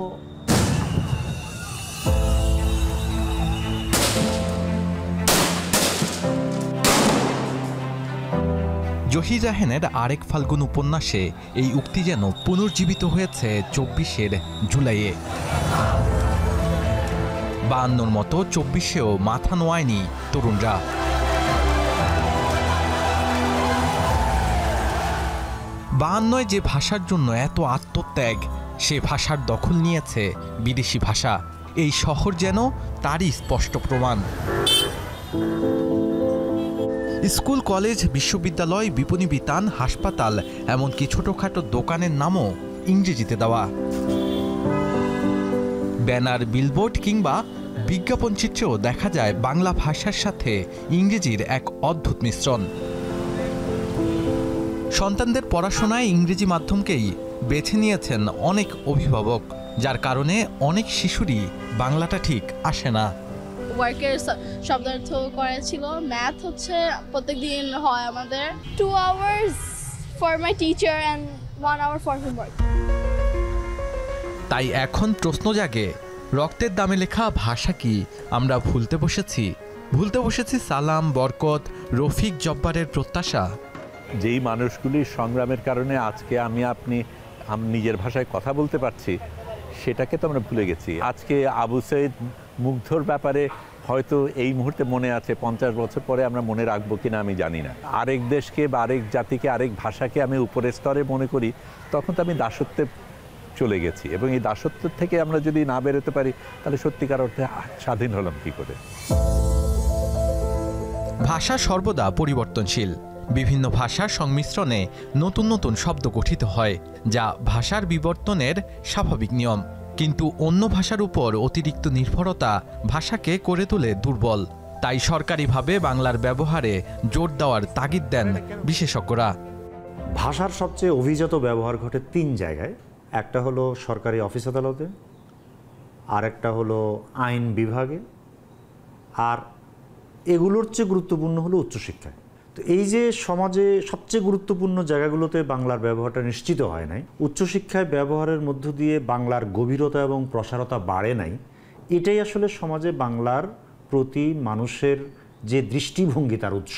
জহি জাহেনের আরেক ফাল্গুন উপন্যাসে এই উক্তি যেন পুনর্জীবিত হয়েছে 24 জুলাইয়ে। 52 মতো 24-এও মাথা নোয়ায়নি তরুণরা। বায়ান্নয় যে ভাষার জন্য এত আত্মত্যাগ, সে ভাষার দখল নিয়েছে বিদেশি ভাষা। এই শহর যেন তারই স্পষ্ট প্রমাণ। স্কুল কলেজ বিশ্ববিদ্যালয় বিপণী বিতান হাসপাতাল এমনকি ছোটখাটো দোকানের নামও ইংরেজিতে দেওয়া। ব্যানার বিলবোর্ড কিংবা বিজ্ঞাপন চিত্রেও দেখা যায় বাংলা ভাষার সাথে ইংরেজির এক অদ্ভুত মিশ্রণ। সন্তানদের পড়াশোনায় ইংরেজি মাধ্যমকেই বেছে নিয়েছেন অনেক অভিভাবক, যার কারণে অনেক শিশুরই বাংলাটা ঠিক আসে না। ওয়ার্কের শব্দার্থ করেছিল, ম্যাথ প্রত্যেকদিন হয় আমাদের 2 hours for my teacher and 1 hour for homework। তাই এখন প্রশ্ন জাগে, রক্তের দামে লেখা ভাষা কি আমরা ভুলতে বসেছি সালাম, বরকত, রফিক, জব্বারের প্রত্যাশা। যেই মানুষগুলির সংগ্রামের কারণে আজকে আপনি নিজের ভাষায় কথা বলতে পারছি, সেটাকে তো আমরা ভুলে গেছি। আজকে আবু সৈয়দ মুগ্ধর ব্যাপারে হয়তো এই মুহূর্তে মনে আছে, 50 বছর পরে আমরা মনে রাখবো কিনা আমি জানি না। আরেক দেশকে বা আরেক জাতিকে, আরেক ভাষাকে আমি উপরের স্তরে মনে করি, তখন তো আমি দাসত্বে চলে গেছি। এবং এই দাসত্ব থেকে আমরা যদি না বেরোতে পারি, তাহলে সত্যিকার অর্থে স্বাধীন হলাম কি করে? ভাষা সর্বদা পরিবর্তনশীল। বিভিন্ন ভাষার সংমিশ্রণে নতুন নতুন শব্দ গঠিত হয়, যা ভাষার বিবর্তনের স্বাভাবিক নিয়ম। কিন্তু অন্য ভাষার উপর অতিরিক্ত নির্ভরতা ভাষাকে করে তোলে দুর্বল। তাই সরকারিভাবে বাংলার ব্যবহারে জোর দেওয়ার তাগিদ দেন বিশেষজ্ঞরা। ভাষার সবচেয়ে অভিজাত ব্যবহার ঘটে 3 জায়গায়। একটা হলো সরকারি অফিস আদালতে, আর একটা হলো আইন বিভাগে, আর এগুলোর চেয়ে গুরুত্বপূর্ণ হলো উচ্চশিক্ষায়। তো এই যে সমাজে সবচেয়ে গুরুত্বপূর্ণ জায়গাগুলোতে বাংলার ব্যবহারটা নিশ্চিত হয় নাই, উচ্চশিক্ষায় ব্যবহারের মধ্য দিয়ে বাংলার গভীরতা এবং প্রসারতা বাড়ে নাই, এটাই আসলে সমাজে বাংলার প্রতি মানুষের যে দৃষ্টিভঙ্গি তার উৎস।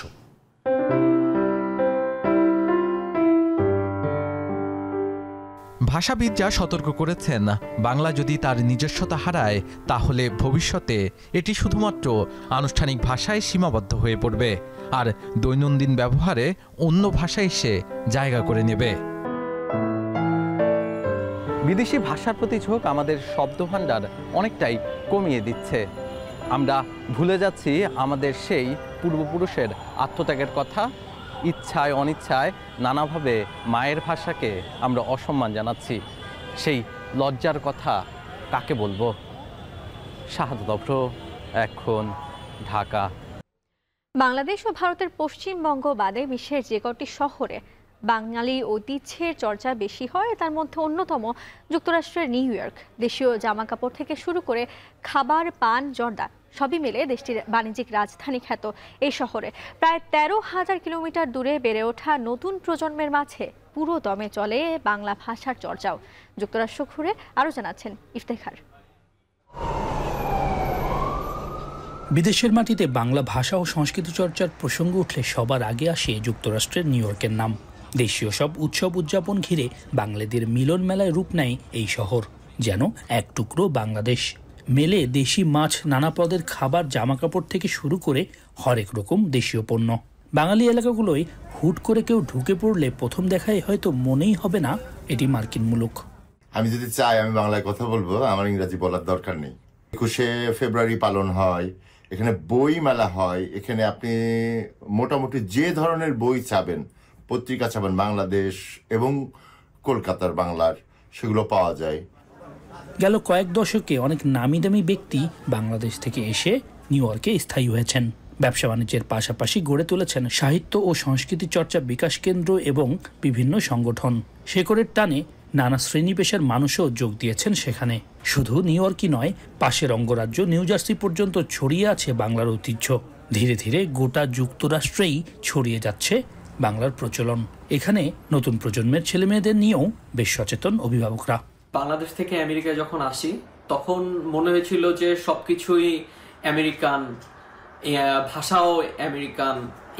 ভাষাবিদরা সতর্ক করেছেন, বাংলা যদি তার নিজস্বতা হারায়, তাহলে ভবিষ্যতে এটি শুধুমাত্র আনুষ্ঠানিক ভাষায় সীমাবদ্ধ হয়ে পড়বে আর দৈনন্দিন ব্যবহারে অন্য ভাষা এসে জায়গা করে নেবে। বিদেশি ভাষার প্রতি ঝোঁক আমাদের শব্দভাণ্ডার অনেকটাই কমিয়ে দিচ্ছে। আমরা ভুলে যাচ্ছি আমাদের সেই পূর্বপুরুষের আত্মত্যাগের কথা। ইচ্ছায় অনিচ্ছায় নানাভাবে মায়ের ভাষাকে আমরা অসম্মান জানাচ্ছি। সেই লজ্জার কথা কাকে বলবো? শাহাদাত অভ্র, এখন, ঢাকা। বাংলাদেশ ও ভারতের পশ্চিমবঙ্গ বাদে বিশ্বের যে কটি শহরে বাঙালি ঐতিহ্যের চর্চা বেশি হয়, তার মধ্যে অন্যতম যুক্তরাষ্ট্রের নিউ ইয়র্ক। দেশীয় জামাকাপড় থেকে শুরু করে খাবার, পান, জর্দা সবই মিলে দেশটির বাণিজ্যিক রাজধানী খ্যাত এই শহরে প্রায় 13,000 কিলোমিটার দূরে বেড়ে ওঠা নতুন প্রজন্মের মাঝে পুরো দমে চলে বাংলা ভাষার চর্চাও। যুক্তরাষ্ট্র ঘুরে আরও জানাচ্ছেন ইফতেখার। বিদেশের মাটিতে বাংলা ভাষা ও সংস্কৃতি চর্চার প্রসঙ্গ উঠলে সবার আগে আসে যুক্তরাষ্ট্রের নিউ ইয়র্কের নাম। দেশীয় সব উৎসব উদযাপন ঘিরে বাঙালিদের মিলন মেলায় রূপ নেয় এই শহর, যেন এক টুকরো বাংলাদেশ। মেলে দেশি মাছ, নানা পদের খাবার, জামাকাপড় থেকে শুরু করে হরেক রকম দেশীয় পণ্য। বাঙালি এলাকাগুলোয় হুট করে কেউ ঢুকে পড়লে প্রথম দেখায় হয়তো মনেই হবে না এটি মার্কিন মুলুক। আমি যদি চাই আমি বাংলায় কথা বলবো, আমার ইংরাজি বলার দরকার নেই। 21শে ফেব্রুয়ারি পালন হয়, এখানে বই মেলা হয়, এখানে আপনি মোটামুটি যে ধরনের বই চাবেন, পত্রিকা চাবেন বাংলাদেশ এবং কলকাতার বাংলার, সেগুলো পাওয়া যায়। গেল কয়েক দশকে অনেক নামি দামি ব্যক্তি বাংলাদেশ থেকে এসে নিউ ইয়র্কে স্থায়ী হয়েছেন। ব্যবসা বাণিজ্যের পাশাপাশি গড়ে তুলেছেন সাহিত্য ও সংস্কৃতি চর্চা বিকাশ কেন্দ্র এবং বিভিন্ন সংগঠন। শেকড়ের টানে নানা শ্রেণী পেশার মানুষও যোগ দিয়েছেন সেখানে। শুধু নিউ ইয়র্কই নয়, পাশের অঙ্গরাজ্য নিউ জার্সি পর্যন্ত ছড়িয়ে আছে বাংলার ঐতিহ্য। ধীরে ধীরে গোটা যুক্তরাষ্ট্রেই ছড়িয়ে যাচ্ছে বাংলার প্রচলন। এখানে নতুন প্রজন্মের ছেলেমেয়েদের নিয়েও বেশ সচেতন অভিভাবকরা। বাংলাদেশ থেকে আমেরিকা যখন আসি, তখন মনে হয়েছিল যে সবকিছুই আমেরিকান, ভাষাও আমেরিকান,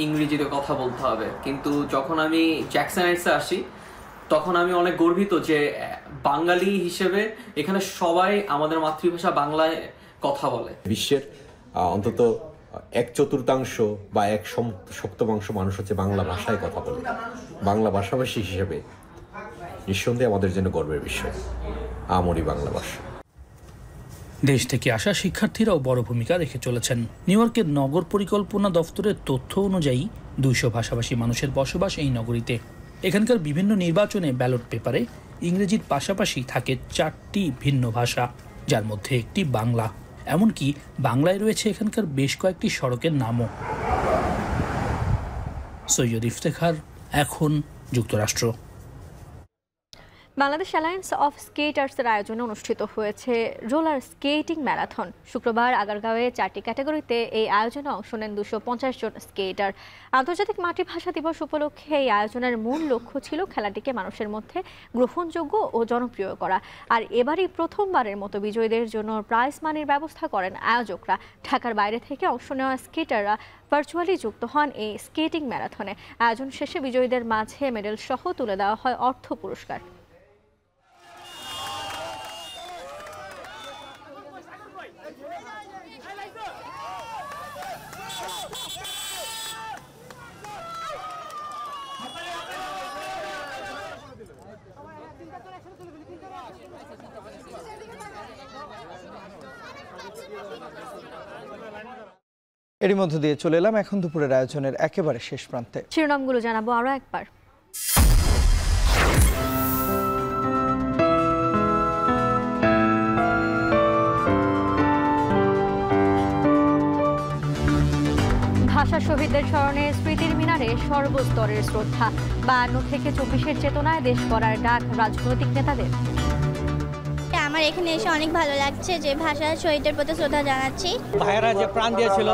ইংরেজিতে কথা বলতে হবে। কিন্তু যখন আমি জ্যাকসন হাইটসে আসি, তখন আমি অনেক গর্বিত যে বাঙালি হিসেবে এখানে সবাই আমাদের মাতৃভাষা বাংলায় কথা বলে। বিশ্বের অন্তত 1/4 বা 1/7 মানুষ হচ্ছে বাংলা ভাষায় কথা বলে। বাংলা ভাষাভাষী হিসেবে নিঃসন্দেহে আমাদের জন্য গর্বের বিষয় আমারই বাংলা ভাষা। দেশ থেকে আসা শিক্ষার্থীরাও বড় ভূমিকা রেখে চলেছেন। নিউ ইয়র্কের নগর পরিকল্পনা দফতরের তথ্য অনুযায়ী 200 ভাষাভাষী মানুষের বসবাস এই নগরীতে। এখানকার বিভিন্ন নির্বাচনে ব্যালট পেপারে ইংরেজির পাশাপাশি থাকে 4টি ভিন্ন ভাষা, যার মধ্যে একটি বাংলা। এমনকি বাংলায় রয়েছে এখানকার বেশ কয়েকটি সড়কের নামও। সৈয়দ ইফতেখার, এখন, যুক্তরাষ্ট্র। বাংলাদেশ অ্যালায়েন্স অফ স্কেটার্সের আয়োজনে অনুষ্ঠিত হয়েছে রোলার স্কেটিং ম্যারাথন। শুক্রবার আগারগাঁওয়ে 4টি ক্যাটাগরিতে এই আয়োজনে অংশ নেন 250 জন স্কেটার। আন্তর্জাতিক মাতৃভাষা দিবস উপলক্ষে এই আয়োজনের মূল লক্ষ্য ছিল খেলাটিকে মানুষের মধ্যে গ্রহণযোগ্য ও জনপ্রিয় করা। আর এবারই প্রথমবারের মতো বিজয়ীদের জন্য প্রাইজ মানির ব্যবস্থা করেন আয়োজকরা। ঢাকার বাইরে থেকে অংশ নেওয়া স্কেটাররা ভার্চুয়ালি যুক্ত হন এই স্কেটিং ম্যারাথনে। আয়োজন শেষে বিজয়ীদের মাঝে মেডেল সহ তুলে দেওয়া হয় অর্থ পুরস্কার। এরই মধ্য দিয়ে চলে এলাম এখন দুপুরের আয়োজনের একেবারে শেষ প্রান্তে। শিরোনামগুলো জানাবো আরো একবার। ভাষা শহীদদের স্মরণে স্মৃতির মিনারে সর্বস্তরের শ্রদ্ধা। 52 থেকে 24-এর চেতনায় দেশ গড়ার ডাক রাজনৈতিক নেতাদের। আমার এখানে এসে অনেক ভালো লাগছে যে ভাষা শহীদদের প্রতি শ্রদ্ধা জানাচ্ছি। ভাইয়েরা যে প্রাণ দিয়েছিল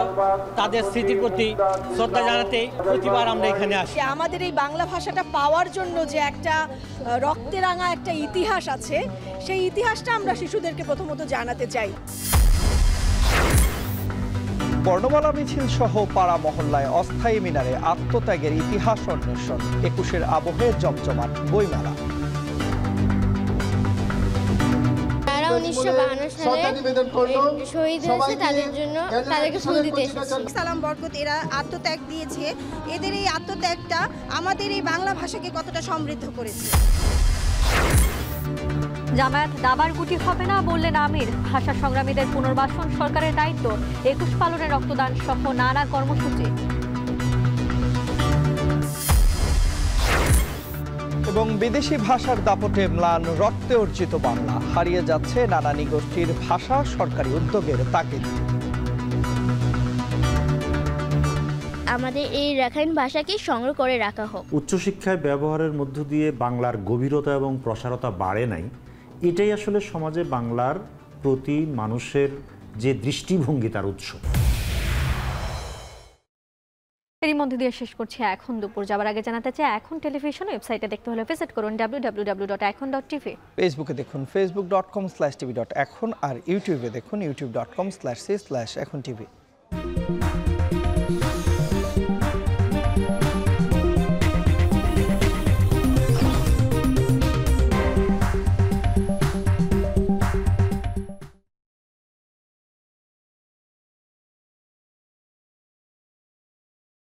তাদের স্মৃতির প্রতি শ্রদ্ধা জানাতে প্রতিবার আমরা এখানে আসি। আমাদের এই বাংলা ভাষাটা পাওয়ার জন্য যে একটা রক্তে রাঙা একটা ইতিহাস আছে, সেই ইতিহাসটা আমরা শিশুদেরকে প্রথমত জানাতে চাই। বর্ণমালা মিছিল সহ পাড়া মহল্লায় অস্থায়ী মিনারে আত্মত্যাগের ইতিহাস অন্বেষণ। 21-এর আবহে জমজমাট বইমেলা। 1952 সালে শহীদ হয়েছে তাদের জন্য তাদেরকে ফুল দিতে এসেছি। সালাম বরকত এরা আত্মত্যাগ দিয়েছে, এদের এই আত্মত্যাগটা আমাদের এই বাংলা ভাষাকে কতটা সমৃদ্ধ করেছে। জামায়াত দাবার গুটি হবে না বললেন আমির। ভাষা সংগ্রামীদের পুনর্বাসন সরকারের দায়িত্ব। 21 পালনে রক্তদান সহ নানা কর্মসূচি। এবং বিদেশি ভাষার দাপটে ম্লান রক্তে অর্জিত বাংলা। হারিয়ে যাচ্ছে নানা নিগোষ্ঠীর ভাষা, সরকারি উদ্যোগের তাগিদ। আমাদের এই রাখাইন ভাষাকে সংগ্রহ করে রাখা হোক। উচ্চশিক্ষায় ব্যবহারের মধ্য দিয়ে বাংলার গভীরতা এবং প্রসারতা বাড়ে নাই, এটাই আসলে সমাজে বাংলার প্রতি মানুষের যে দৃষ্টিভঙ্গি তার উৎস। এরই মধ্যে দিয়ে শেষ করছি এখন দুপুর। যাবার আগে জানাতে চাই এখন টেলিভিশন ওয়েবসাইটে দেখতে হলে ভিজিট করুন www.ekon.tv। ফেসবুকে দেখুন facebook.com/tv.ekon আর ইউটিউবে দেখুন youtube.com/c/ekhon tv।